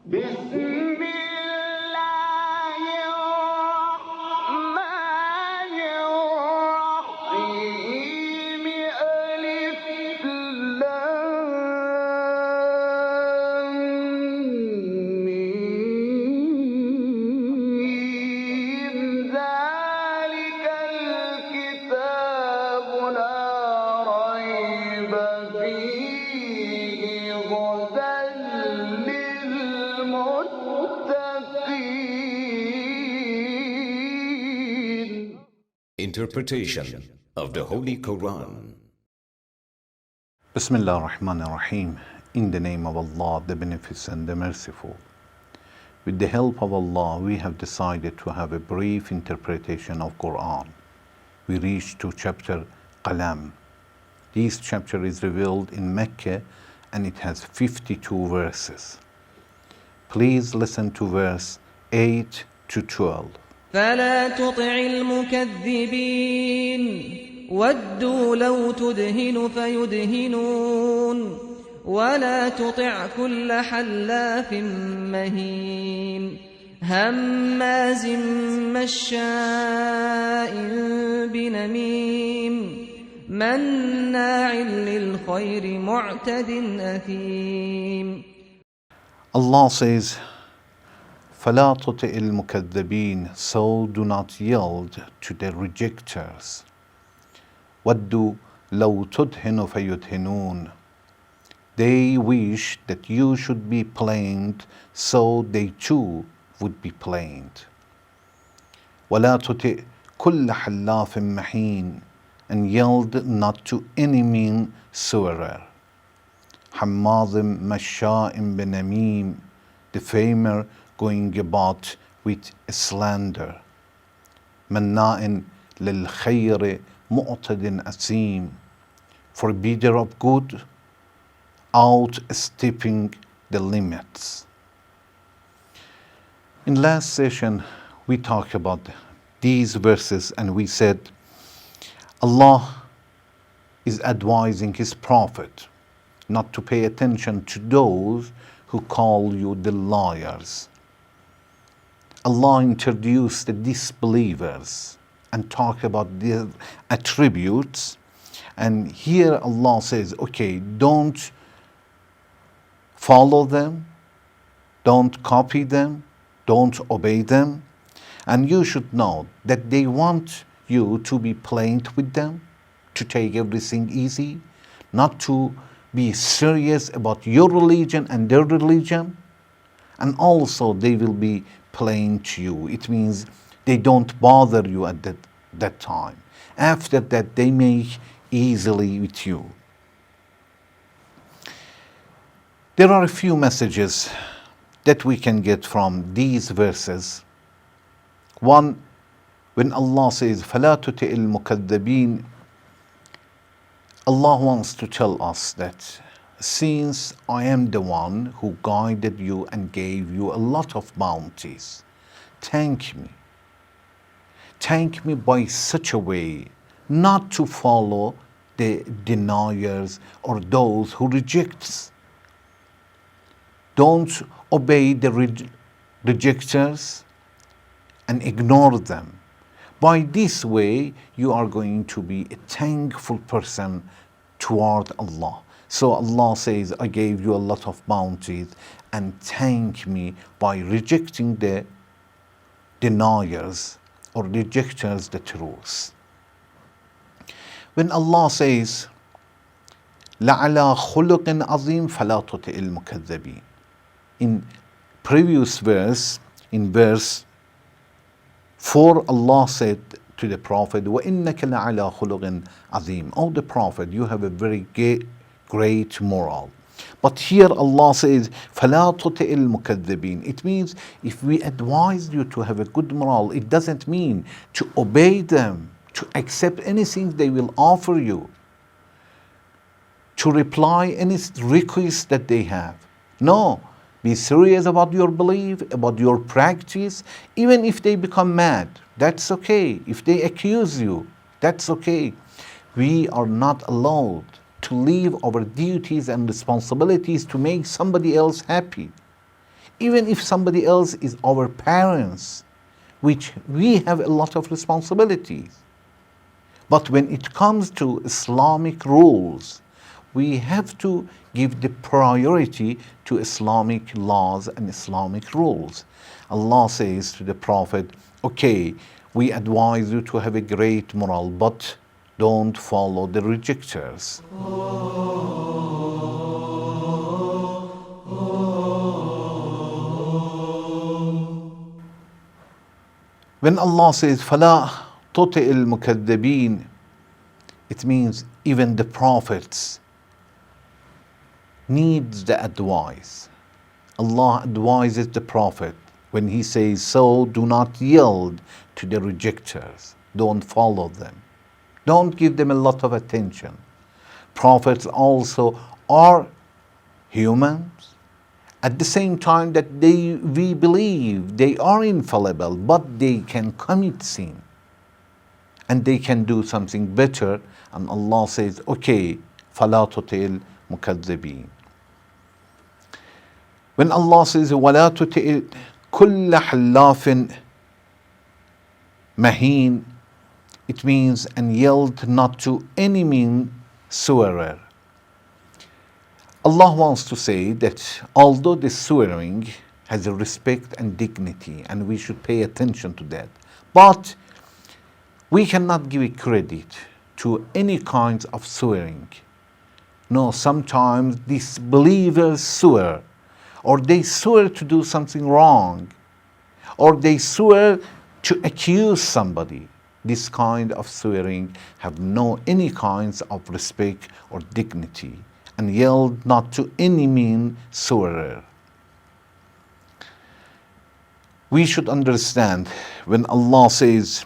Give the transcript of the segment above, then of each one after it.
بسم الله الرحمن الرحيم ألف لام ميم ذلك الكتاب لا ريب فيه هدى للمتقين. Interpretation of the Holy Quran. Bismillah ar-Rahman ar-Rahim. In the name of Allah, the Beneficent, the Merciful. With the help of Allah, we have decided to have a brief interpretation of Quran. We reached to chapter Qalam. This chapter is revealed in Mecca and it has 52 verses. Please listen to verse 8 to 12. فلا تطع المكذبين ودوا لو تدهن فيدهنون ولا تطع كل حلاف مهين هماز مشاء بنميم مناع للخير معتد أثيم. Allah says, فَلَا تُطِعِ الْمُكَذِّبِينَ, so do not yield to the rejectors. وَدُّوا لَوْ تُدْهِنُ فَيُدْهِنُونَ, they wish that you should be planed, so they too would be planed. وَلَا تُطِعْ كُلَّ حَلَّافٍ مَحِينٍ, and yield not to any mean swearer. حَمَّاظٍ مَشَّاءٍ بِنَمِيمٍ, defamer going about with slander. مَنَّاءٍ لِلْخَيْرِ مُعْتَدٍ أَثِيمٍ, forbidder of good, outstepping the limits. In last session, we talked about these verses and we said Allah is advising His Prophet not to pay attention to those who call you the liars. Allah introduced the disbelievers and talk about their attributes, and here Allah says, okay, don't follow them, don't copy them, don't obey them, and you should know that they want you to be plain with them, to take everything easy, not to be serious about your religion and their religion, and also they will be plain to you. It means they don't bother you at that time. After that, they make easily with you. There are a few messages that we can get from these verses. One, when Allah says, فَلَا تُطِعِ الْمُكَذِّبِينَ, Allah wants to tell us that since I am the one who guided you and gave you a lot of bounties, thank me. Thank me by such a way not to follow the deniers or those who reject. Don't obey the rejectors and ignore them. By this way, you are going to be a thankful person toward Allah. So Allah says, I gave you a lot of bounties and thank me by rejecting the deniers or rejectors the truth. When Allah says, لَعَلَى خُلُقٍ عَظِيمٍ فَلَا تُطِعِ الْمُكَذِّبِينَ, in previous verse, in verse 4, Allah said to the Prophet, وَإِنَّكَ لَعَلَى خُلُقٍ عَظِيمٍ, oh the Prophet, you have a very great moral. But here Allah says, فَلَا تُطِعِ الْمُكَذِّبِينَ. It means if we advise you to have a good moral, it doesn't mean to obey them, to accept anything they will offer you, to reply any request that they have. No, be serious about your belief, about your practice. Even if they become mad, that's okay. If they accuse you, that's okay. We are not allowed to leave our duties and responsibilities to make somebody else happy. even if somebody else is our parents, which we have a lot of responsibilities. But when it comes to Islamic rules, we have to give the priority to Islamic laws and Islamic rules. Allah says to the Prophet, okay, we advise you to have a great moral, but don't follow the rejectors. When Allah says, فَلَا تُطِئِ الْمُكَذِّبِينَ, it means even the prophets needs the advice. Allah advises the Prophet when he says, so do not yield to the rejectors. Don't follow them. Don't give them a lot of attention. Prophets also are humans. At the same time that we believe they are infallible, but they can commit sin. And they can do something better. And Allah says, okay, فَلَا تُطِئِ الْمُكَذِّبِينَ. When Allah says, وَلَا تُطِئِ كُلَّ حَلَّافٍ مَهِينٍ, it means, and yield not to any mean swearer. Allah wants to say that although the swearing has a respect and dignity, and we should pay attention to that, but we cannot give a credit to any kinds of swearing. No, sometimes disbelievers swear, or they swear to do something wrong, or they swear to accuse somebody. This kind of swearing have no any kinds of respect or dignity, and yield not to any mean swearer. We should understand when Allah says,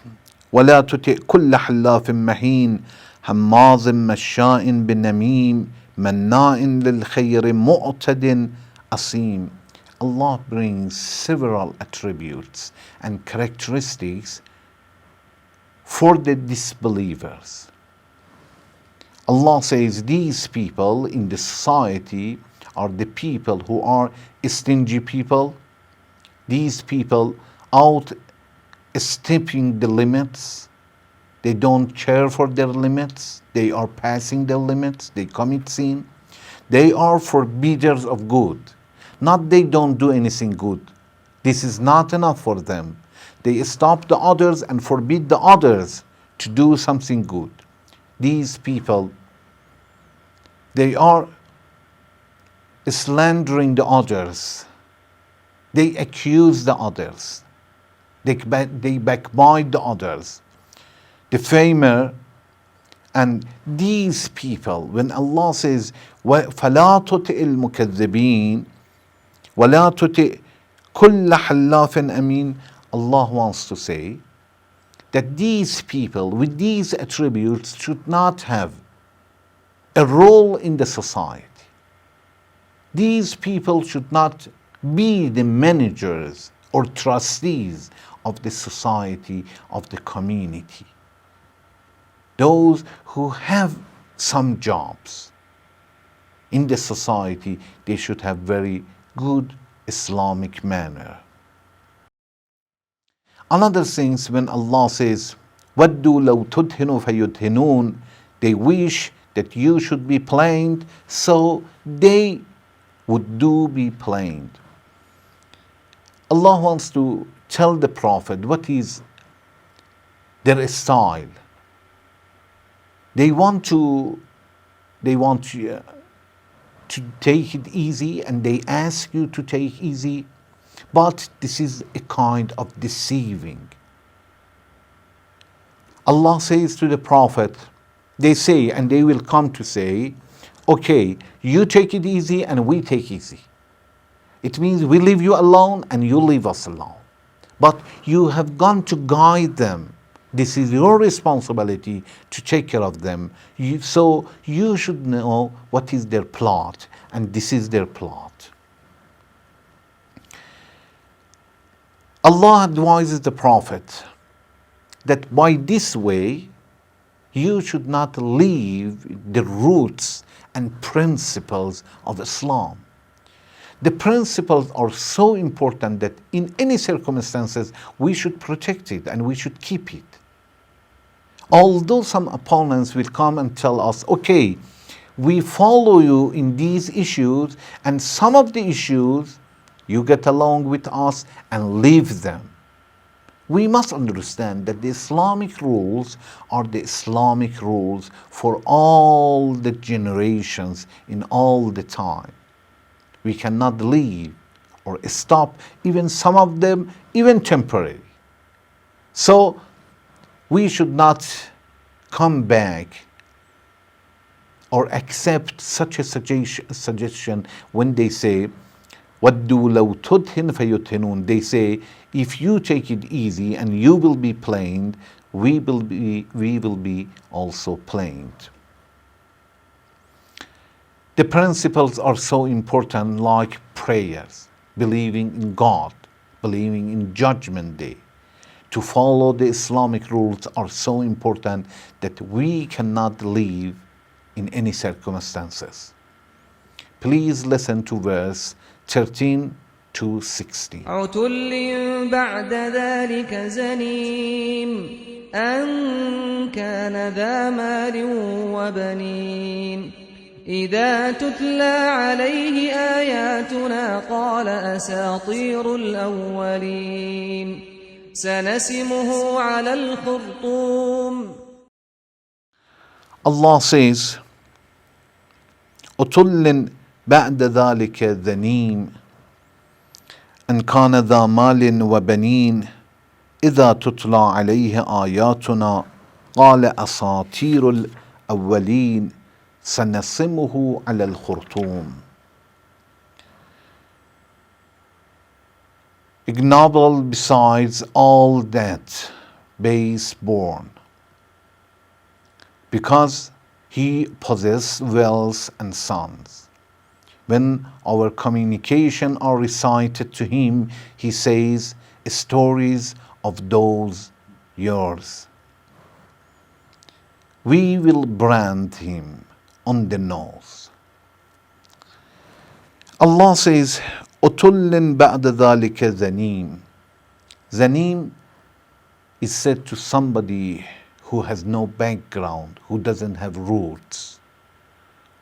وَلَا تُطِئْ كُلَّ حَلَّافٍ مَهِينٍ هَمَّازٍ مَشَّاءٍ بِنَمِيمٍ مَنَّاءٍ لِلْخَيْرِ مُعْتَدٍ أَثِيمٍ. Allah brings several attributes and characteristics for the disbelievers. Allah says these people in the society are the people who are stingy people. These people outstepping the limits. They don't care for their limits. They are passing their limits. They commit sin. They are forbidders of good. Not they don't do anything good. This is not enough for them. They stop the others and forbid the others to do something good. These people, they are slandering the others. They accuse the others. They backbite the others. Defamer. And these people, when Allah says, فَلَا تُطِئِ الْمُكَذِّبِينَ وَلَا تُطِئْ كُلَّ حَلَّافٍ أَمِينٍ, Allah wants to say that these people with these attributes should not have a role in the society. These people should not be the managers or trustees of the society, of the community. Those who have some jobs in the society, they should have very good Islamic manner. Another thing, when Allah says, وَدُّوا لَوْ تُدْهِنُوا فَيُدْهِنُونَ, they wish that you should be plain, so they would do be plain. Allah wants to tell the Prophet what is their style. They want you to take it easy, and they ask you to take easy, but this is a kind of deceiving. Allah says to the Prophet, they say, and they will come to say, okay, you take it easy and we take easy. It means we leave you alone and you leave us alone. But you have gone to guide them. This is your responsibility to take care of them. So you should know what is their plot, and this is their plot. Allah advises the Prophet that by this way you should not leave the roots and principles of Islam. The principles are so important that in any circumstances we should protect it and we should keep it. Although some opponents will come and tell us, okay, we follow you in these issues, and some of the issues you get along with us and leave them. We must understand that the Islamic rules are the Islamic rules for all the generations in all the time. We cannot leave or stop even some of them, even temporary. So we should not come back or accept such a suggestion when they say, وَدُّوا لَوْ تُدْهِنْ فَيُدْهِنُونَ. They say, if you take it easy and you will be planed, we will be also planed. The principles are so important, like prayers, believing in God, believing in Judgment Day. To follow the Islamic rules are so important that we cannot leave in any circumstances. Please listen to verse 13 to 16. عتل بعد ذلك زنيم أن كان ذا مال وبنين إذا تتلى عليه آياتنا قال أساطير الأولين سنسمه على الخرطوم. Allah says, عتل بعد ذلك ذنيم أن كان ذا مال وبنين إذا تتلى عليه آياتنا قال أساطير الأولين سنسمه على الخرطوم. Ignoble besides all that, base born, because he possessed wealth and sons. When our communication are recited to him, he says, stories of those years. We will brand him on the nose. Allah says, أُتُلٍّ بَعْدَ ذَلِكَ ذَنِيمٌ. Zanim is said to somebody who has no background, who doesn't have roots.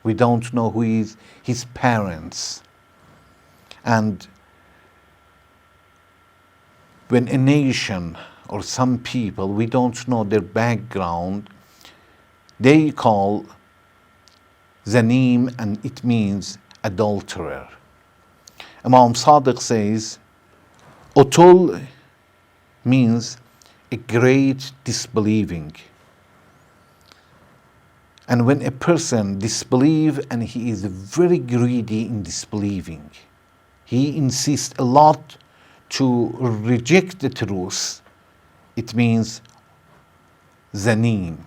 We don't know who is his parents. And when a nation or some people, we don't know their background, they call Zanim, and it means adulterer. Imam Sadiq says, Utul means a great disbelieving. And when a person disbelieves and he is very greedy in disbelieving, he insists a lot to reject the truth, it means Zanim.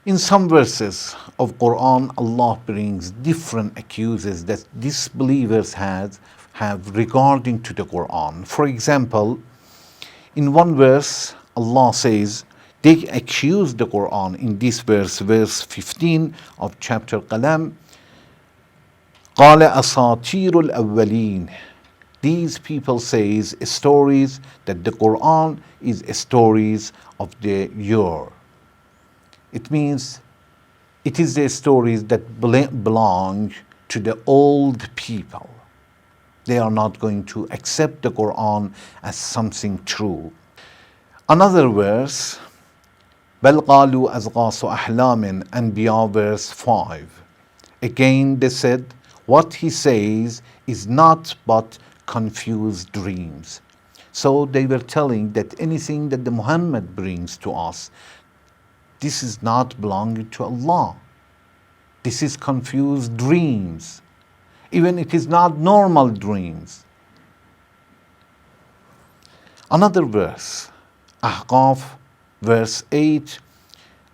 In some verses of Quran, Allah brings different accuses that disbelievers have regarding to the Quran. For example, in one verse, Allah says, they accuse the Quran in this verse, verse 15 of chapter Al-Qalam, قَالَ أَسَاطِيرُ الْأَوَّلِينَ. These people says stories that the Quran is stories of the year. It means it is the stories that belong to the old people. They are not going to accept the Quran as something true. Another verse, بَلْ قَالُوا أَزْغَاثُ أَحْلَامٍ, Anbiya verse 5. Again they said, what he says is not but confused dreams. So they were telling that anything that the Muhammad brings to us, this is not belonging to Allah. This is confused dreams. Even it is not normal dreams. Another verse, Ahqaf verse 8,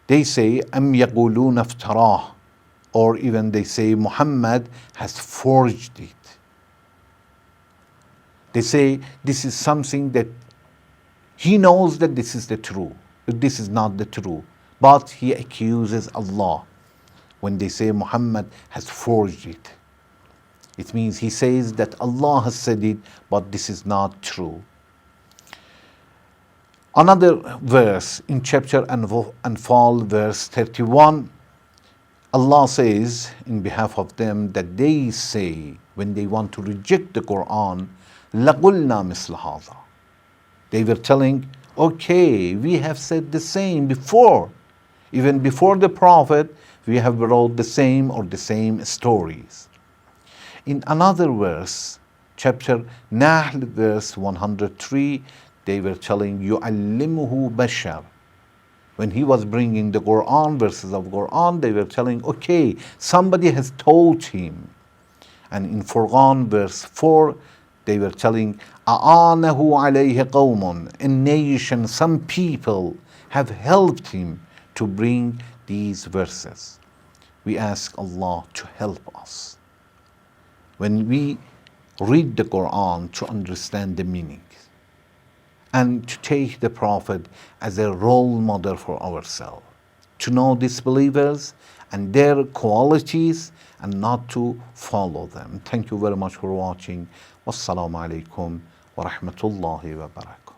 they say, أَمْ يَقُولُونَ افْتَرَاهُ, or even they say Muhammad has forged it. They say this is something that he knows that this is the truth, but this is not the truth. But he accuses Allah when they say Muhammad has forged it. It means he says that Allah has said it, but this is not true. Another verse in chapter Anfal, verse 31, Allah says in behalf of them that they say when they want to reject the Quran, لَقُلْنَا مِثْلَ هَذَا. They were telling, okay, we have said the same before. Even before the Prophet, we have brought the same or the same stories. In another verse, chapter Nahl, verse 103, they were telling, يُعَلِّمُهُ بَشَرٌ. When he was bringing the Quran, verses of Quran, they were telling, okay, somebody has taught him. And in Furqan, verse 4, they were telling, أَعَانَهُ عَلَيْهِ قَوْمٌ. A nation, some people have helped him to bring these verses. We ask Allah to help us when we read the Quran to understand the meaning and to take the Prophet as a role model for ourselves, to know disbelievers and their qualities and not to follow them. Thank you very much for watching. Wassalamu alaikum wa rahmatullahi wa barakatuh.